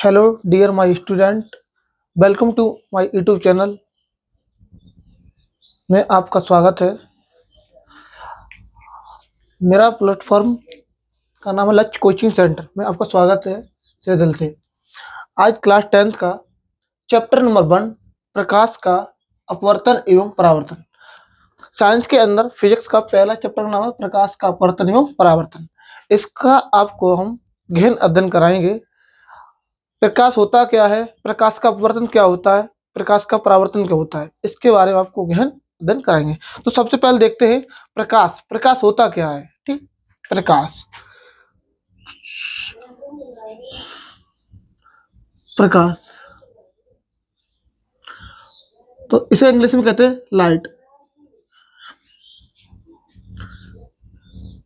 Hello dear my student, welcome to my YouTube channel में आपका स्वागत है। मेरा प्लेटफॉर्म का नाम है लक्ष्य कोचिंग सेंटर में आपका स्वागत है से दिल से। आज क्लास 10th का चैप्टर नंबर 1 प्रकाश का अपवर्तन एवं परावर्तन। साइंस के अंदर फिजिक्स का पहला चैप्टर का नाम है प्रकाश का अपवर्तन एवं परावर्तन। इसका आपको हम गहन अध्ययन कराएंगे। प्रकाश होता क्या है, प्रकाश का अपवर्तन क्या होता है, प्रकाश का परावर्तन क्या होता है, इसके बारे में आपको गहन अध्ययन कराएंगे। तो सबसे पहले देखते हैं प्रकाश। प्रकाश होता क्या है। ठीक, प्रकाश प्रकाश तो इसे इंग्लिश में कहते हैं लाइट।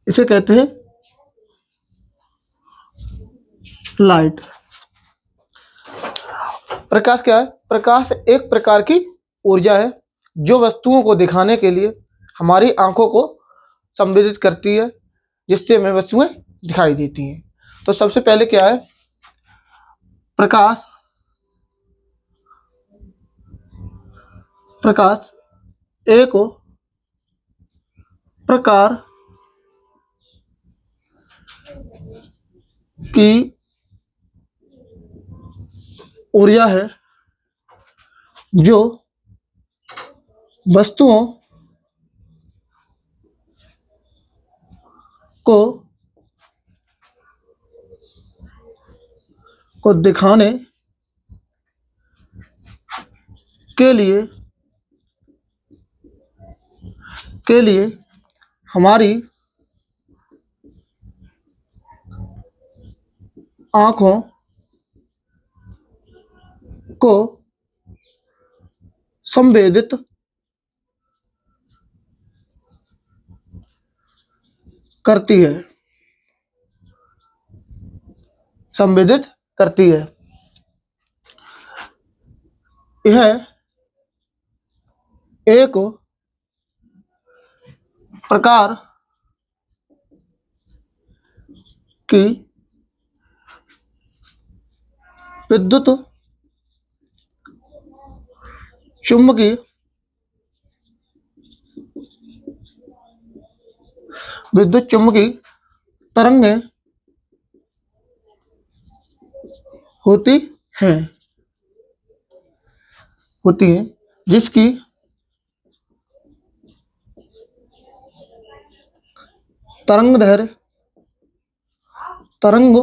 इसे कहते हैं लाइट। प्रकाश क्या है? प्रकाश एक प्रकार की ऊर्जा है जो वस्तुओं को दिखाने के लिए हमारी आंखों को संवेदित करती है, जिससे हमें वस्तुएं दिखाई देती हैं। तो सबसे पहले क्या है? प्रकाश प्रकाश एक प्रकार की ऊर्जा है जो वस्तुओं को दिखाने के लिए हमारी आंखों को संवेदित करती है। संवेदित करती है। यह एक प्रकार की विद्युत चुम्बकीय तरंगें होती हैं जिसकी तरंगदैर्घ्य तरंग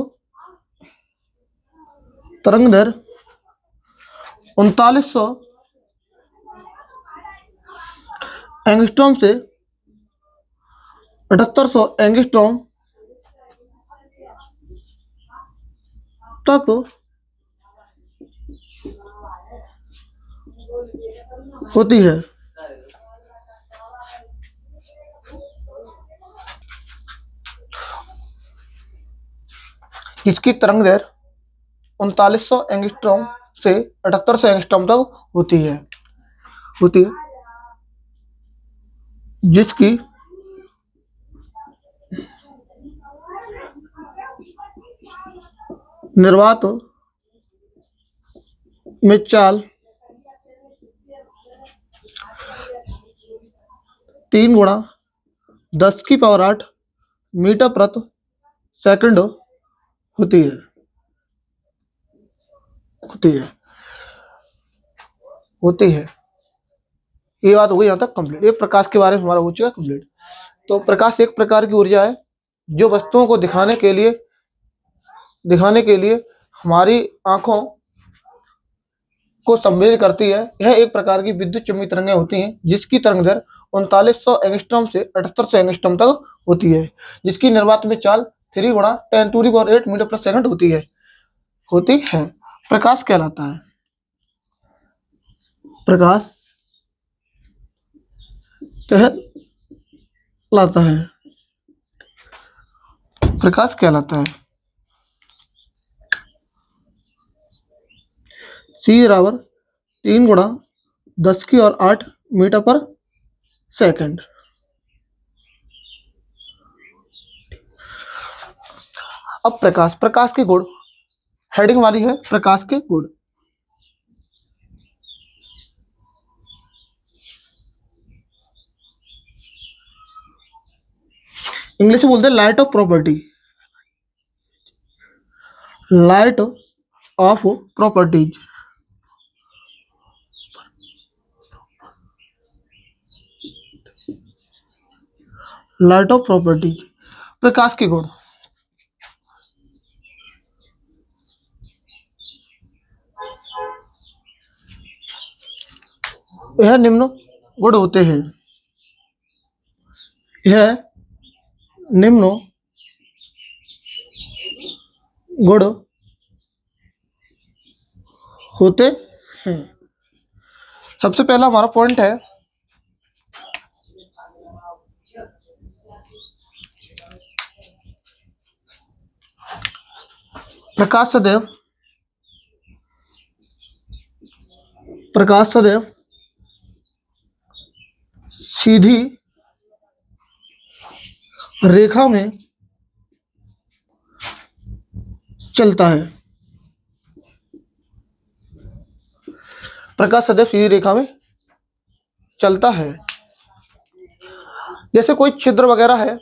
3900 एंगस्ट्रॉम से 7800 एंगस्ट्रॉम तक होती है। इसकी तरंगदैर्घ्य 3900 एंगस्ट्रॉम से 7800 एंगस्ट्रॉम तक होती है जिसकी निर्वात में चाल 3 गुणा 10⁸ मीटर प्रति सेकंड होती है ये बात हो गई यहाँ तक कंप्लीट। ये प्रकाश के बारे में हमारा हो चुका कंप्लीट। तो प्रकाश एक प्रकार की ऊर्जा है जो वस्तुओं को दिखाने के लिए हमारी आंखों को संवेदित करती है। यह एक प्रकार की विद्युत चुम्बकीय तरंगें होती हैं जिसकी तरंगदैर्घ्य 3900 एंगस्ट्रॉम से 7800 एंगस्ट्रॉम तक होती है, जिसकी निर्वात में चाल 3 गुणा 10⁸ मीटर प्रति सेकंड होती है। प्रकाश कहलाता है प्रकाश कहलाता है C बराबर 3 गुणा 10⁸ मीटर पर सेकंड। अब प्रकाश के गुण। हेडिंग हमारी है प्रकाश के गुण। इंग्लिश में बोलते हैं light of property. Light of properties. Light of properties, प्रकाश के गुण। यह निम्न गुण होते हैं। यह निम्न गुण होते हैं। सबसे पहला हमारा पॉइंट है प्रकाश सदैव सीधी रेखा में चलता है। प्रकाश सदैव सीधी रेखा में चलता है। जैसे कोई छिद्र वगैरह है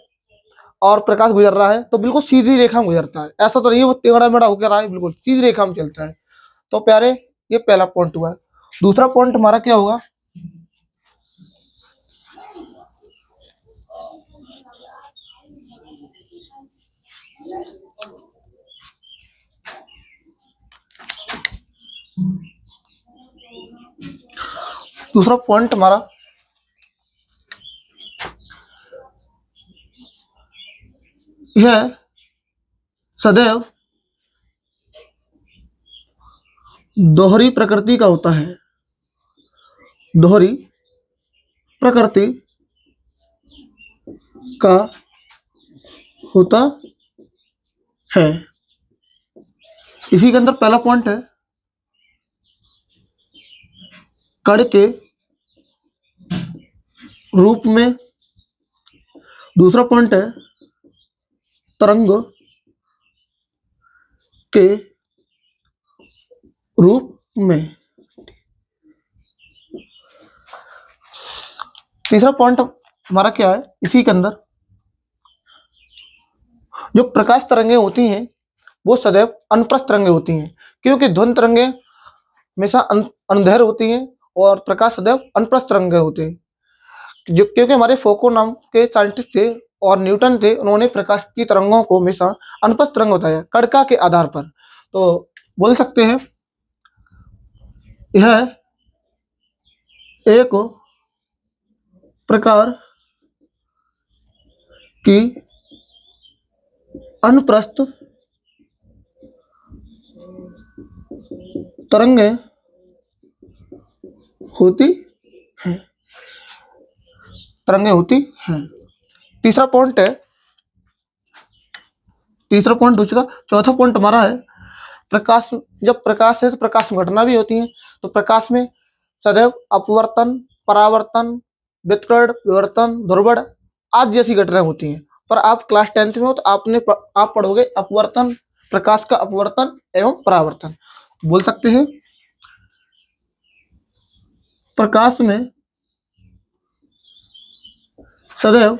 और प्रकाश गुजर रहा है तो बिल्कुल सीधी रेखा में गुजरता है, ऐसा तो नहीं है वो टेढ़ा मेढ़ा होकर रहा है, बिल्कुल सीधी रेखा में चलता है। तो प्यारे, ये पहला पॉइंट हुआ। दूसरा पॉइंट हमारा क्या होगा? दूसरा पॉइंट हमारा यह सदैव दोहरी प्रकृति का होता है। दोहरी प्रकृति का होता है। इसी के अंदर पहला पॉइंट है कण के रूप में। दूसरा पॉइंट है तरंग के रूप में। तीसरा पॉइंट हमारा क्या है इसी के अंदर? जो प्रकाश तरंगें होती हैं वो सदैव अनुप्रस्थ तरंगें होती हैं, क्योंकि ध्वनि तरंगें हमेशा अनुदैर्घ्य होती हैं और प्रकाश सदैव अनुप्रस्थ तरंगें होते हैं। जो क्योंकि हमारे फोको नाम के साइंटिस्ट थे और न्यूटन थे, उन्होंने प्रकाश की तरंगों को हमेशा अनुप्रस्थ तरंग बताया कणिका के आधार पर। तो बोल सकते हैं यह एक प्रकार की अनुप्रस्थ तरंगें होती हैं। तरंगें होती हैं। तीसरा पॉइंट हो चुका। चौथा पॉइंट हमारा है प्रकाश। जब प्रकाश है तो प्रकाश में घटना भी होती है। तो प्रकाश में सदैव अपवर्तन, परावर्तन, वितरण, विवर्तन, ध्रुवण आदि जैसी घटनाएं होती हैं। पर आप क्लास 10th में हो तो आप पढ़ोगे अपवर्तन, प्रकाश का अपवर्तन एवं परावर्तन। बोल सकते हैं प्रकाश में सदैव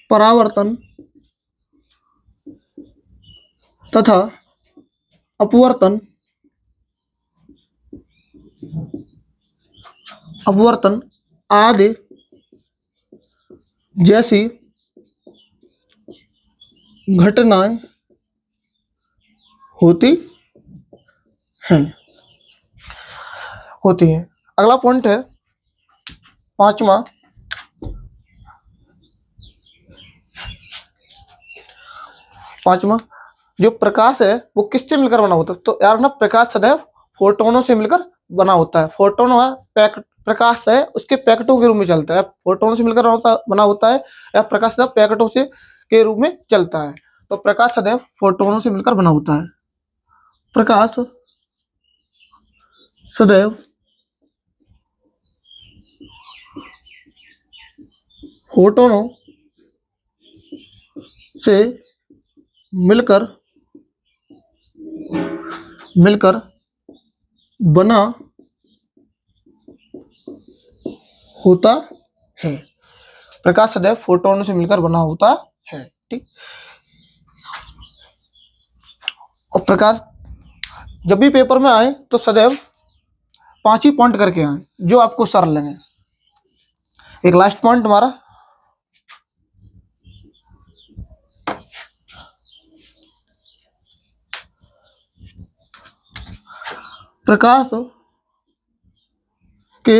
परावर्तन तथा अपवर्तन आदि जैसी घटनाएं होती हैं। अगला पॉइंट है पांचवा। जो प्रकाश है वो किससे मिलकर बना होता है? तो यार ना, प्रकाश सदैव फोटोनों से मिलकर बना होता है। फोटोन है प्रकाश है उसके पैकेटों के रूप में चलता है। फोटोनों से मिलकर बना होता है या प्रकाश सदैव पैकेटों से के रूप में चलता है। तो प्रकाश सदैव फोटोनों से मिलकर बना होता है। प्रकाश सदैव फोटोनों से मिलकर मिलकर बना होता है। प्रकाश सदैव फोटोन से मिलकर बना होता है। ठीक। और प्रकाश जब भी पेपर में आए तो सदैव 5 ही पॉइंट करके आए जो आपको सरल लगे। एक लास्ट पॉइंट हमारा, प्रकाश के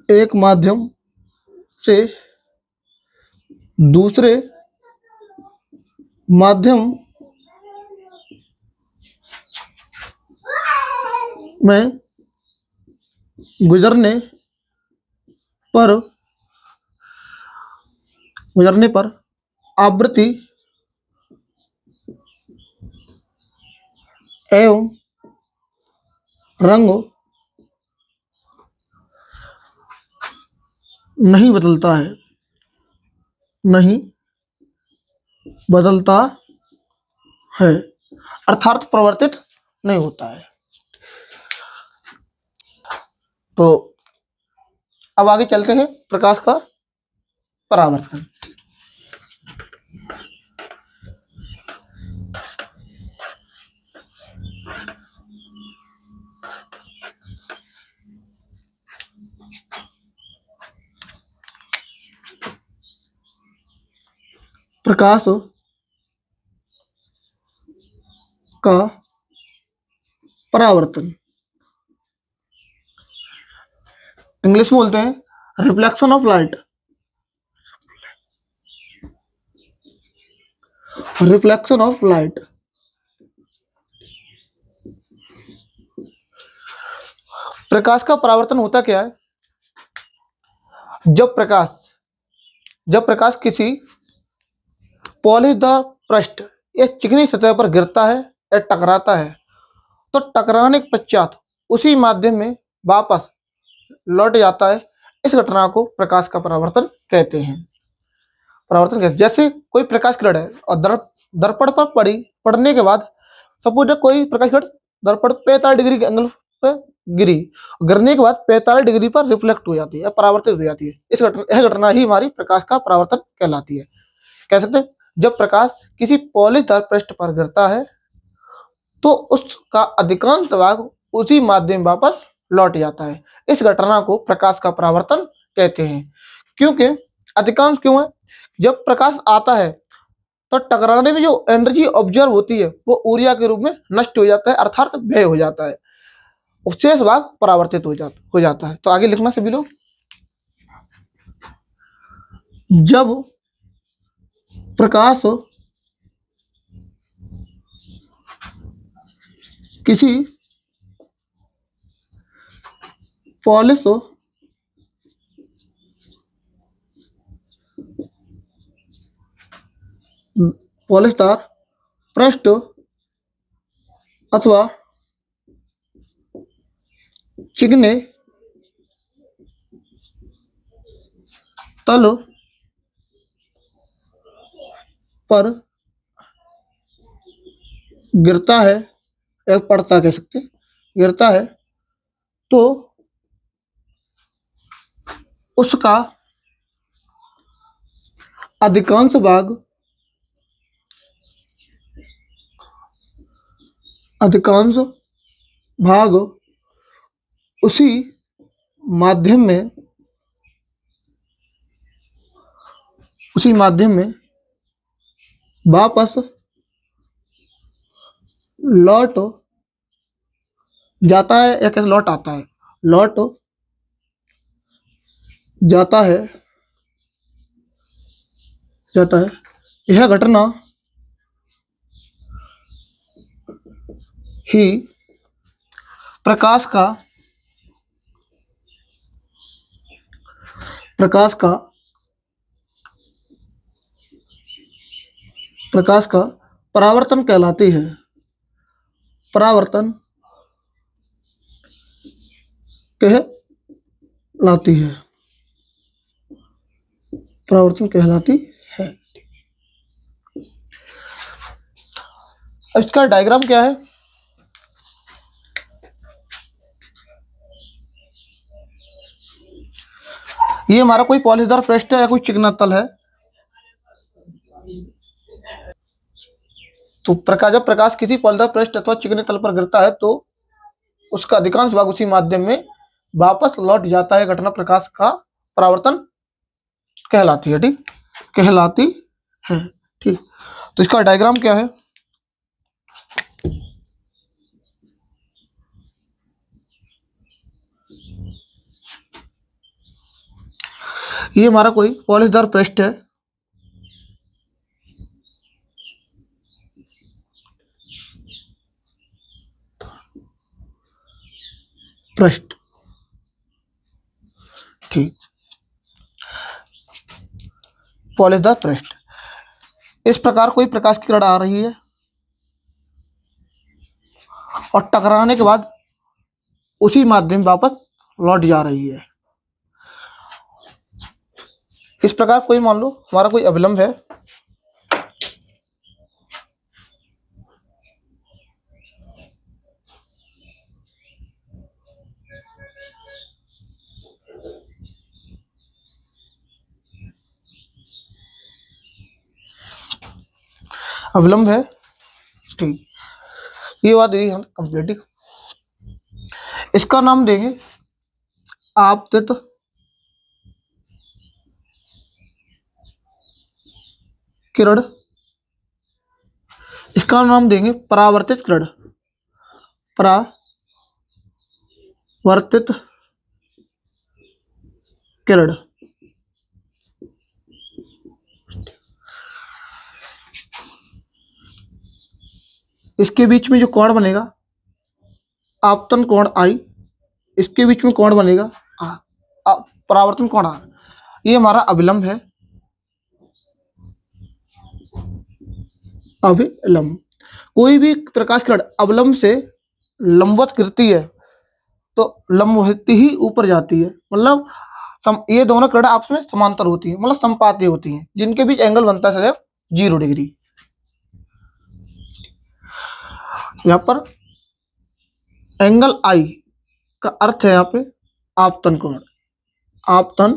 एक माध्यम से दूसरे माध्यम में गुजरने पर आवृत्ति एवं रंग नहीं बदलता है, अर्थात परिवर्तित नहीं होता है। तो अब आगे चलते हैं प्रकाश का परावर्तन। प्रकाश का परावर्तन इंग्लिश में बोलते हैं reflection of light. Reflection of light प्रकाश का परावर्तन होता क्या है? जब प्रकाश किसी पॉलीदार पृष्ठ या चिकनी सतह पर गिरता है या टकराता है तो टकराने के पश्चात उसी माध्यम में वापस लौट जाता है। इस घटना को प्रकाश का परावर्तन कहते हैं। जैसे कोई प्रकाश किरण है और दर्पण पर पड़ने के बाद सपोज कोई प्रकाश किरण दर्पण 45 डिग्री के एंगल पर गिरने के बाद 45 डिग्री पर रिफ्लेक्ट हो जाती है, परावर्तित हो जाती है। यह घटना ही हमारी प्रकाश का परावर्तन कहलाती है। कह सकते हैं जब प्रकाश किसी पॉलीदार पृष्ठ पर गिरता है तो उसका अधिकांश भाग उसी माध्यम वापस लौट जाता है। इस घटना को प्रकाश का परावर्तन कहते हैं। क्योंकि अधिकांश क्यों है? जब प्रकाश आता है तो टकराने में जो एनर्जी ऑब्जर्व होती है वो ऊर्जा के रूप में नष्ट हो जाता है, अर्थात व्यय हो जाता है। शेष भाग परावर्तित हो जाता है। तो आगे लिखना सभी लोग। जब प्रकाश किसी पॉलिशदार पृष्ठ अथवा चिकने तल पर गिरता है, एक पड़ता कह सकते, गिरता है तो उसका अधिकांश भाग उसी माध्यम में वापस लौट जाता है या कैसे लौट आता है, लौट जाता है यह घटना ही प्रकाश का परावर्तन कहलाती है। परावर्तन कहलाती है। परावर्तन कहलाती है। अब इसका डायग्राम क्या है? ये हमारा कोई पॉलीदार पृष्ठ है या कोई चिकना तल है। तो जब प्रकाश किसी पॉलीदार पृष्ठ अथवा चिकने तल पर गिरता है तो उसका अधिकांश भाग उसी माध्यम में वापस लौट जाता है। घटना प्रकाश का परावर्तन कहलाती है। ठीक, कहलाती है। ठीक, तो इसका डायग्राम क्या है? ये हमारा कोई पॉलीदार पृष्ठ है। पृष्ठ, ठीक, पॉलीदार पृष्ठ। इस प्रकार कोई प्रकाश की किरण आ रही है और टकराने के बाद उसी माध्यम वापस लौट जा रही है। इस प्रकार कोई मान लो हमारा कोई अभिलंब है, अविलंब है। ठीक, ये बात हुई हम कंप्लीट। इसका नाम देंगे आपतित किरण। इसका नाम देंगे परावर्तित किरण। परावर्तित किरण। इसके बीच में जो कोण बनेगा आपतन कोण आई, इसके बीच में कोण बनेगा परावर्तन कोण आर। ये हमारा अभिलंब है। अभिलंब, कोई भी प्रकाश किरण अवलंब से लंबवत गिरती है तो लंबवत ही ऊपर जाती है। मतलब ये दोनों किरण आपस में समांतर होती है, मतलब संपातीय होती हैं, जिनके बीच एंगल बनता है सदैव 0 डिग्री। यहाँ पर एंगल आई का अर्थ है यहाँ पे आपतन कोण, आपतन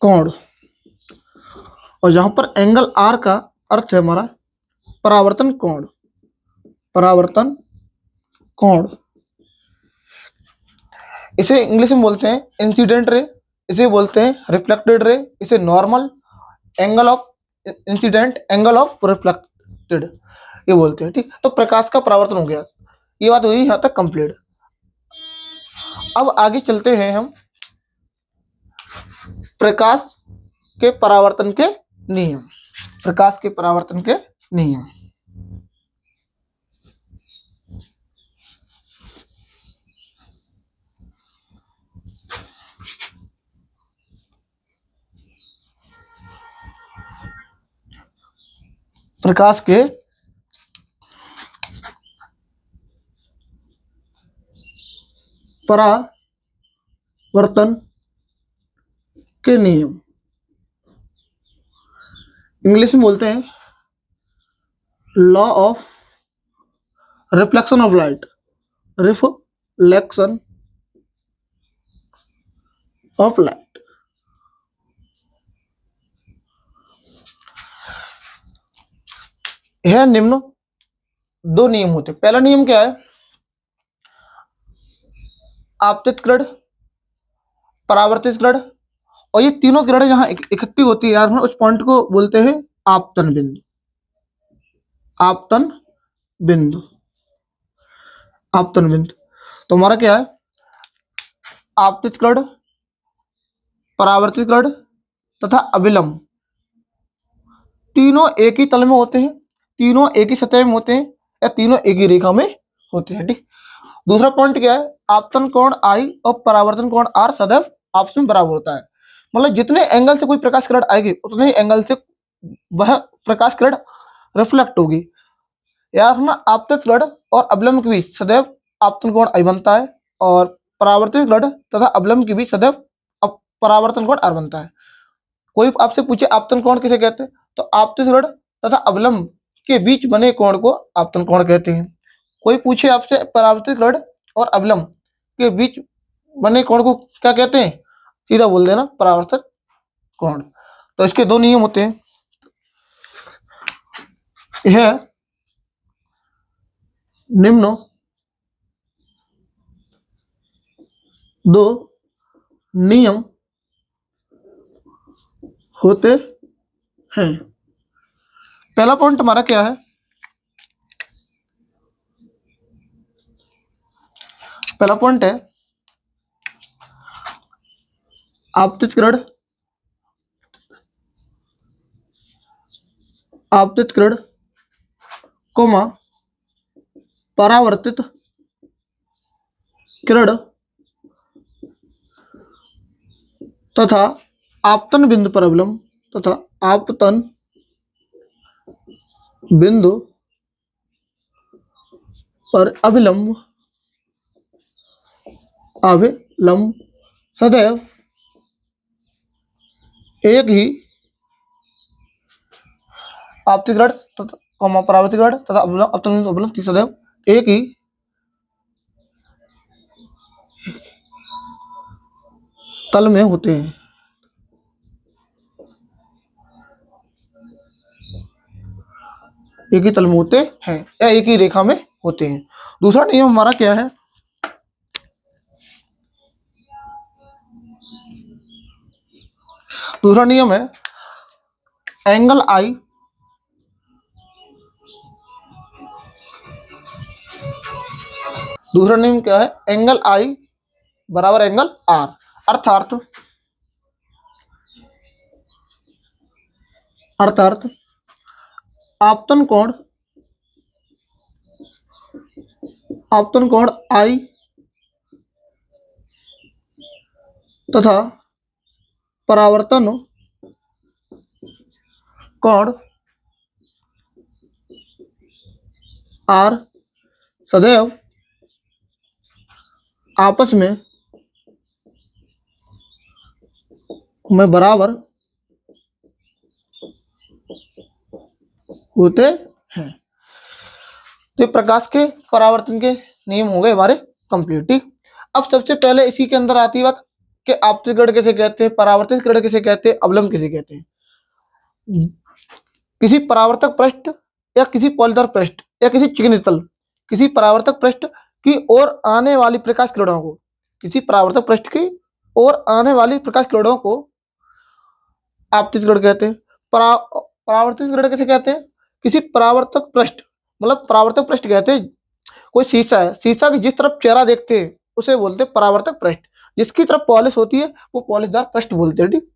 कोण। और यहाँ पर एंगल आर का अर्थ है हमारा परावर्तन कोण, परावर्तन कोण। इसे इंग्लिश में बोलते हैं इंसिडेंट रे, इसे बोलते हैं रिफ्लेक्टेड रे, इसे normal, angle of incident, angle of reflected, ये बोलते हैं। ठीक, तो प्रकाश का परावर्तन हो गया। ये बात हुई यहाँ तक कंप्लीट। अब आगे चलते हैं हम प्रकाश के परावर्तन के नियम। प्रकाश के परावर्तन के नियम। प्रकाश के परावर्तन के नियम इंग्लिश में बोलते हैं law of reflection of light, reflection of light. यह निम्न 2 नियम होते हैं। पहला नियम क्या है? आपतित किरण, परावर्तित किरण, और ये तीनों किरणें जहां इकट्ठी होती है यार, उस पॉइंट को बोलते हैं आपतन बिंदु। आपतन बिंदु, आपतन बिंदु। तो हमारा क्या है? आपतित किरण, परावर्तित किरण तथा अविलंब तीनों एक ही तल में होते हैं, तीनों एक ही सतह में होते हैं, या तीनों एक ही रेखा में होते हैं। ठीक, दूसरा पॉइंट क्या है? आपतन कोण आई और परावर्तन कोण आर सदैव आपस में बराबर होता है। मतलब जितने एंगल से कोई प्रकाश किरण आएगी उतने ही एंगल से वह प्रकाश किरण रिफ्लेक्ट होगी। यार ना, आपतित किरण और अवलंब के बीच सदैव आपतन कोण आई बनता है और परावर्तित किरण तथा अवलंब के बीच सदैव परावर्तन कोण आर बनता है। कोई आपसे पूछे आपतन कोण किसे कहते हैं, तो आपतित ऋण तथा अवलंब के बीच बने कोण को आपतन कोण कहते हैं। कोई पूछे आपसे परावर्तित ऋण और अवलंब के बीच बने कोण को क्या कहते हैं, सीधा बोल देना परावर्तित कोण। तो इसके दो नियम होते हैं। यह निम्न दो नियम होते हैं। पहला पॉइंट हमारा क्या है, पहला पॉइंट है आपतित ऋण, आपतित ऋण कोमा परावर्तित ऋण तथा आपतन बिंदु पर अवलंब तथा आपतन बिंदु पर अविलंब अविलंब सदैव एक ही आपतित ऋण तथा परावर्तित ऋण तथा आपतन बिंदु अवलंब की सदैव एक ही तल में होते हैं। एक ही तल में होते हैं या एक ही रेखा में होते हैं। दूसरा नियम हमारा क्या है, दूसरा नियम है एंगल आई दूसरा नियम क्या है, एंगल आई बराबर एंगल आर, अर्थात अर्थात आपतन कोण आई तथा परावर्तन कोण आर सदैव आपस में बराबर होते हैं। तो प्रकाश के परावर्तन के नियम हो गए हमारे कंप्लीट। ठीक, अब सबसे पहले इसी के अंदर आती है बात कि आपतित ऋण किसे कहते हैं, परावर्तित ऋण किसे कहते हैं, अवलंब किसे कहते हैं। किसी परावर्तक पृष्ठ या किसी पॉलीदार पृष्ठ या किसी चिकनी तल, किसी परावर्तक पृष्ठ की ओर आने वाली प्रकाश किरणों को, किसी परावर्तक पृष्ठ की ओर आने वाली प्रकाश किरणों को आपतित ऋण कहते हैं। परावर्तित ऋण किसे कहते हैं, किसी परावर्तक पृष्ठ, मतलब परावर्तक पृष्ठ कहते हैं, कोई शीशा है, शीशा की जिस तरफ चेहरा देखते हैं उसे बोलते हैं परावर्तक पृष्ठ, जिसकी तरफ पॉलिश होती है वो पॉलिशदार पृष्ठ बोलते हैं। ठीक,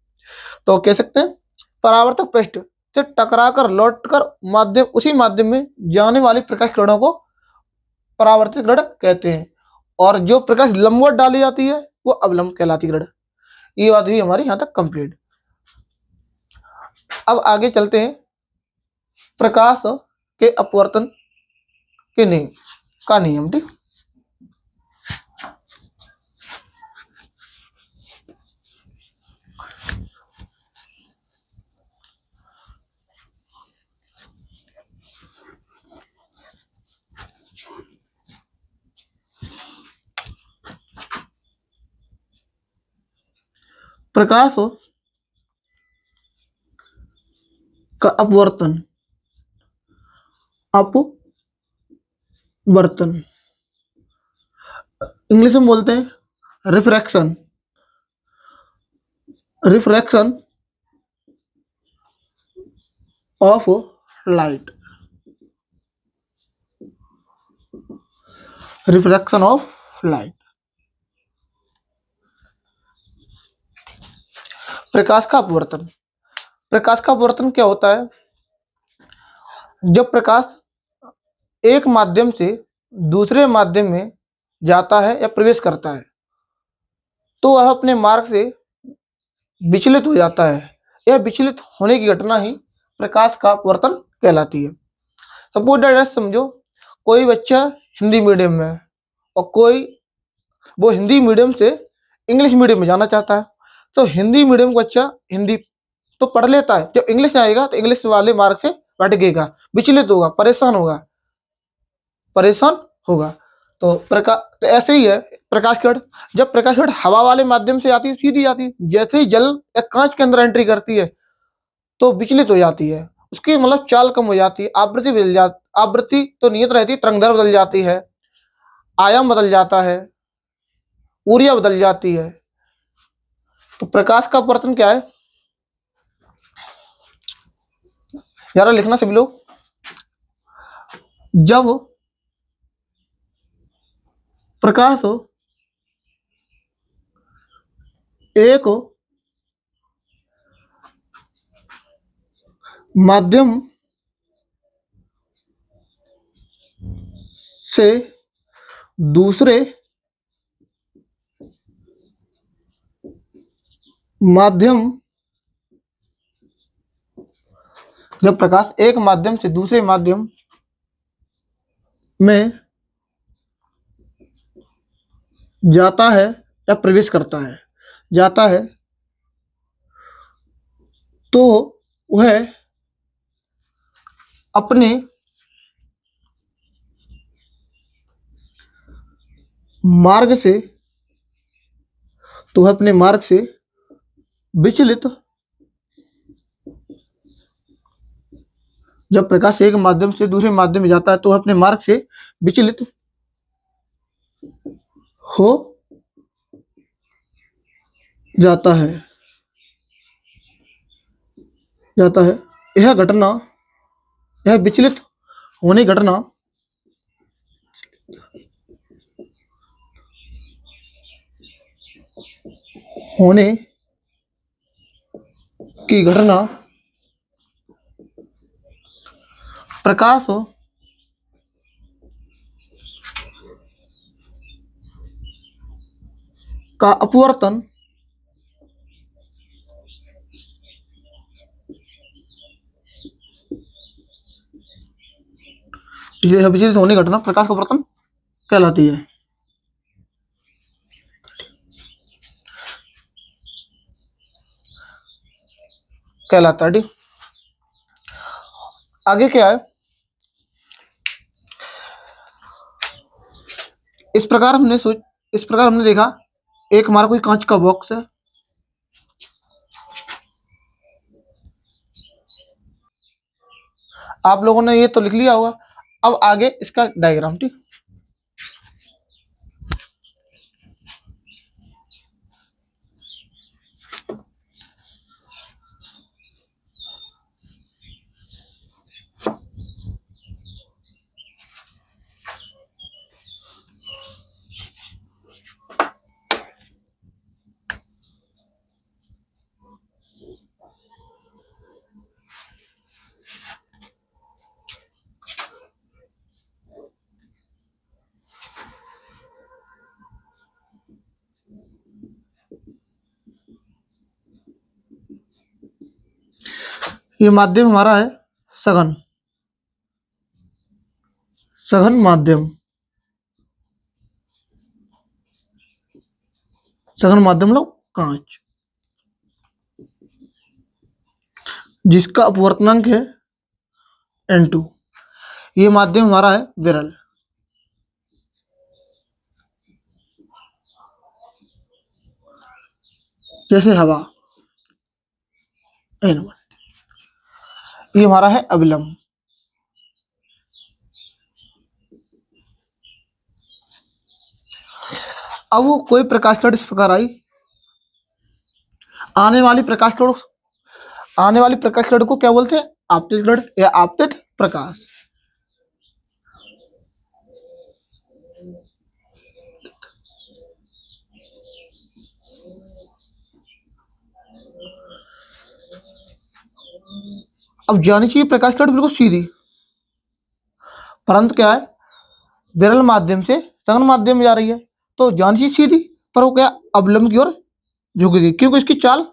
तो कह सकते हैं परावर्तक पृष्ठ से टकराकर लौटकर माध्यम, उसी माध्यम में जाने वाली प्रकाश किरणों को परावर्तित ऋण कहते हैं, और जो प्रकाश लंबवत डाली जाती है वो अवलंब कहलाती ऋण। ये बात हुई हमारी यहाँ तक कंप्लीट। अब आगे चलते हैं प्रकाश के अपवर्तन के नियम का नियम। ठीक, प्रकाश का अपवर्तन, अपवर्तन इंग्लिश में बोलते हैं refraction, refraction of light, refraction of light. प्रकाश का अपवर्तन, प्रकाश का अपवर्तन क्या होता है, जब प्रकाश एक माध्यम से दूसरे माध्यम में जाता है या प्रवेश करता है तो वह अपने मार्ग से विचलित हो जाता है। यह विचलित होने की घटना ही प्रकाश का अपवर्तन कहलाती है। सपोज दैट, समझो कोई बच्चा हिंदी मीडियम में है और कोई वो हिंदी मीडियम से इंग्लिश मीडियम में जाना चाहता है, तो हिंदी मीडियम का बच्चा हिंदी तो पढ़ लेता है, जब इंग्लिश में आएगा तो इंग्लिश वाले मार्ग से भटकेगा, विचलित होगा, परेशान होगा। तो तो ऐसे ही है प्रकाश किरण। जब प्रकाश किरण हवा वाले माध्यम से आती है सीधी आती है, जैसे ही जल या कांच के अंदर एंट्री करती है तो विचलित हो जाती है, उसकी मतलब चाल कम हो जाती है, आवृत्ति तो नियत रहती है, तरंगदैर्घ्य बदल जाती है, आयाम बदल जाता है, ऊर्जा बदल जाती है। तो प्रकाश का अपवर्तन क्या है, जरा लिखना सभी लोग। जब प्रकाश एक माध्यम से दूसरे माध्यम जब प्रकाश एक माध्यम से दूसरे माध्यम में जाता है या प्रवेश करता है, जाता है, तो वह अपने मार्ग से तो वह अपने मार्ग से विचलित जब प्रकाश एक माध्यम से दूसरे माध्यम में जाता है तो वह अपने मार्ग से विचलित हो जाता है जाता है यह घटना यह विचलित होने घटना होने की घटना प्रकाश का अपवर्तन यह विचलित होने की घटना प्रकाश का अपवर्तन कहलाती है। कहलाता है। ठीक, आगे क्या है, इस प्रकार हमने देखा, एक हमारा कोई कांच का बॉक्स है, आप लोगों ने ये तो लिख लिया होगा। अब आगे इसका डायग्राम। ठीक, ये माध्यम हमारा है सघन सघन माध्यम लो कांच, जिसका अपवर्तनांक है n2। ये माध्यम हमारा है विरल, जैसे हवा n1। ये हमारा है अविलंब। अब वो कोई प्रकाश किरण इस प्रकार आई, आने वाली प्रकाश किरण को क्या बोलते हैं, आपतित किरण या आपतित प्रकाश। अब जानी चाहिए प्रकाश किरण बिल्कुल सीधी, परंतु क्या है, विरल माध्यम से सघन माध्यम में जा रही है, तो जानी चाहिए सीधी, पर वो क्या अवलंब की ओर झुकेगी, क्योंकि इसकी चाल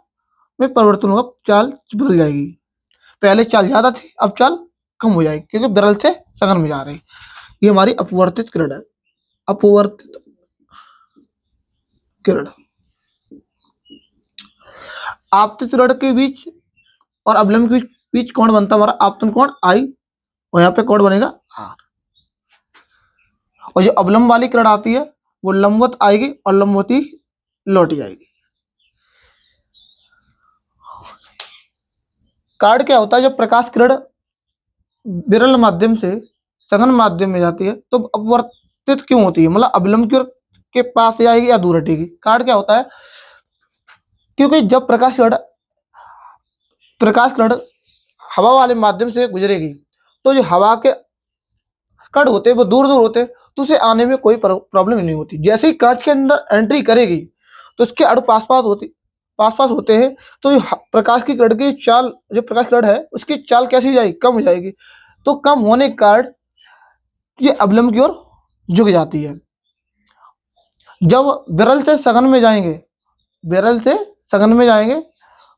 में परिवर्तन होगा, चाल बदल जाएगी। पहले चाल ज्यादा थी, अब चाल कम हो जाएगी, क्योंकि विरल से सघन में जा रही। ये हमारी अपवर्तित किरण है। अपवर्तित किरण आपतित किरण के बीच और अवलंब के बीच कोण बनता है हमारा आपतन कोण आई, और यहाँ पे कोण बनेगा आर। और जो अवलंब वाली किरण आती है वो लंबवत आएगी और लंबवती लौटी आएगी। कार्ड क्या होता है, जब प्रकाश किरण विरल माध्यम से सघन माध्यम में जाती है तो अपवर्तित क्यों होती है, मतलब अवलंब की ओर के पास ही आएगी या दूर हटेगी। कार्ड क्या होता है, क्योंकि जब प्रकाश किरण हवा वाले माध्यम से गुजरेगी तो जो हवा के कण होते हैं वो दूर दूर होते हैं, तो उसे आने में कोई प्रॉब्लम नहीं होती। जैसे ही कांच के अंदर एंट्री करेगी तो उसके अणु पास पास होते हैं, तो जो प्रकाश की किरण की चाल, जो प्रकाश किरण है उसकी चाल कैसी हो जाएगी, कम हो जाएगी। तो कम होने के कारण ये अवलंब की ओर झुक जाती है। जब विरल से सघन में जाएंगे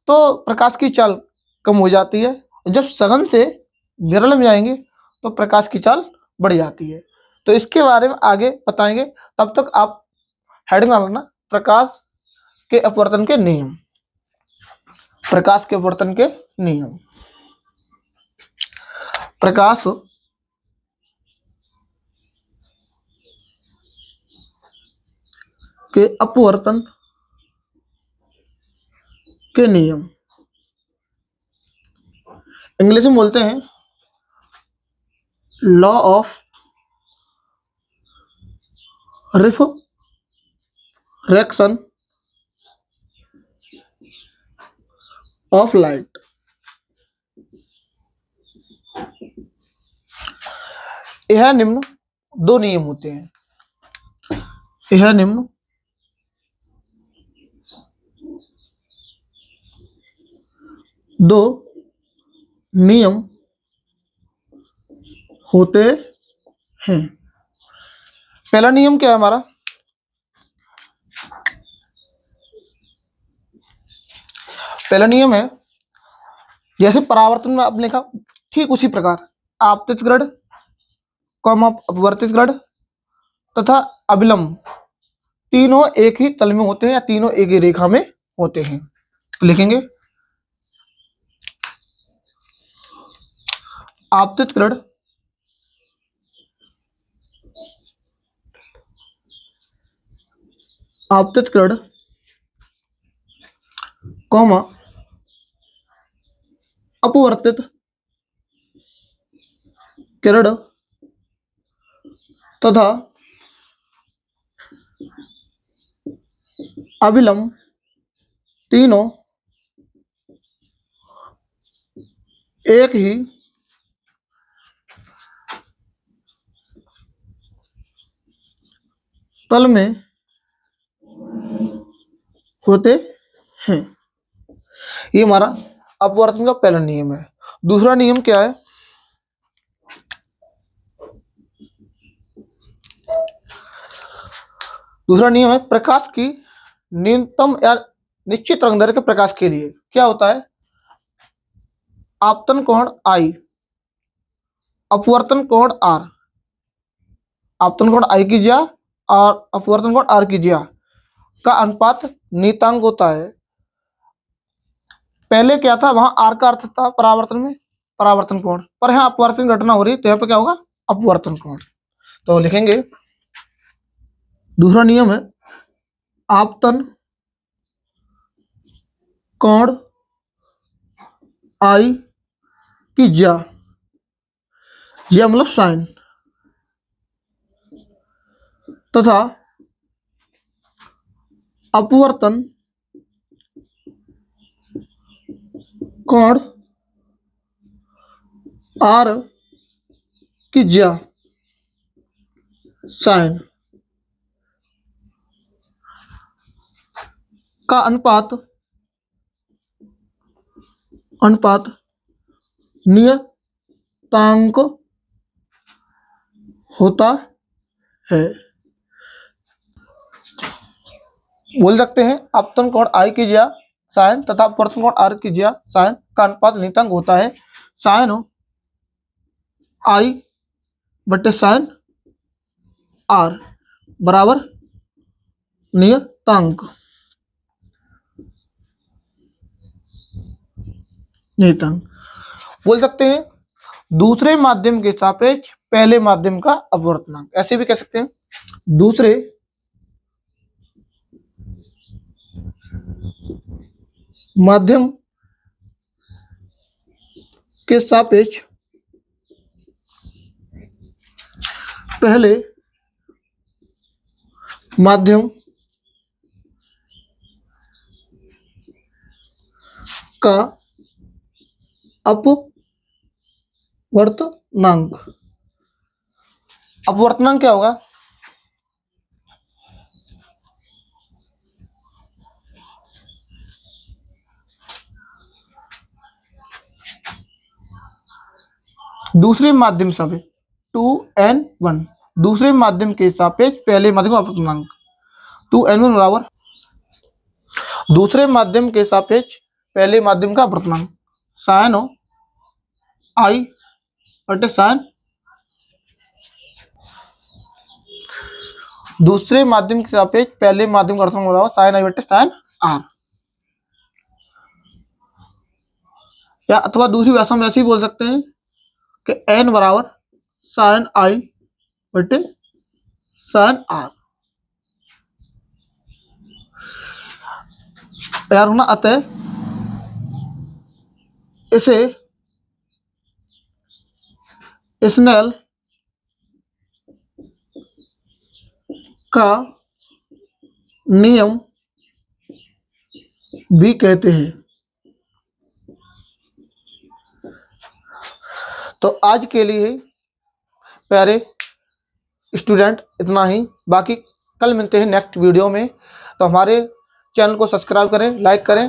तो प्रकाश की चाल कम हो जाती है। जब सघन से विरल में जाएंगे तो प्रकाश की चाल बढ़ जाती है। तो इसके बारे में आगे बताएंगे, तब तक आप हेडिंग डालना प्रकाश के अपवर्तन के नियम। प्रकाश के अपवर्तन के नियम इंग्लिश में बोलते हैं law of refraction of light. यह निम्न दो नियम होते हैं। यह निम्न दो नियम होते हैं। पहला नियम क्या है हमारा, पहला नियम है जैसे परावर्तन में आपने लिखा ठीक उसी प्रकार आपतित किरण, अपवर्तित किरण तथा अविलंब तीनों एक ही तल में होते हैं या तीनों एक ही रेखा में होते हैं। लिखेंगे आपतित किरण कॉमा अपवर्तित किरण तथा अविलंब तीनों एक ही तल में होते हैं। ये हमारा अपवर्तन का पहला नियम है। दूसरा नियम क्या है, दूसरा नियम है प्रकाश की न्यूनतम या निश्चित तरंगदैर्घ्य के प्रकाश के लिए क्या होता है, आपतन कोण आई, अपवर्तन कोण आर, आपतन कोण आई की ज्या और अपवर्तन कोण आर की ज्या का अनुपात नियतांक होता है। पहले क्या था, वहां आर का अर्थ था परावर्तन में परावर्तन कोण, पर यहाँ अपवर्तन घटना हो रही है तो यहाँ पे क्या होगा, अपवर्तन कोण। तो लिखेंगे दूसरा नियम है आपतन कोण आई की ज्या मतलब साइन तथा अपवर्तन कोण आर की ज्या साइन का अनुपात नियतांक होता है। बोल सकते हैं आपतन कोण आई की ज्या साइन तथा अपवर्तन कोण आर की ज्या साइन का अनुपात नियतांक होता है साइन आई बटे साइन आर बराबर नियतांक। नियतांक। बोल सकते हैं दूसरे माध्यम के सापेक्ष पहले माध्यम का अपवर्तनांक, ऐसे भी कह सकते हैं दूसरे माध्यम के सापेक्ष पहले माध्यम का अपवर्तनांक। अपवर्तनांक क्या होगा? दूसरे माध्यम सापेक्ष 2n1, दूसरे माध्यम के सापेक्ष पहले माध्यम का अपवर्तनांक 2n1 बराबर दूसरे माध्यम के सापेक्ष पहले माध्यम का अपवर्तनांक sin i बटे sin, दूसरे माध्यम के सापेक्ष पहले माध्यम का अपवर्तनांक बराबर sin i बटे sin r। या अथवा दूसरी भाषा में ऐसे ही बोल सकते हैं कि n बराबर sin i बटे sin r। तैयार होना। अतः इसे स्नेल का नियम भी कहते हैं। तो आज के लिए प्यारे स्टूडेंट इतना ही, बाकी कल मिलते हैं नेक्स्ट वीडियो में। तो हमारे चैनल को सब्सक्राइब करें, लाइक करें।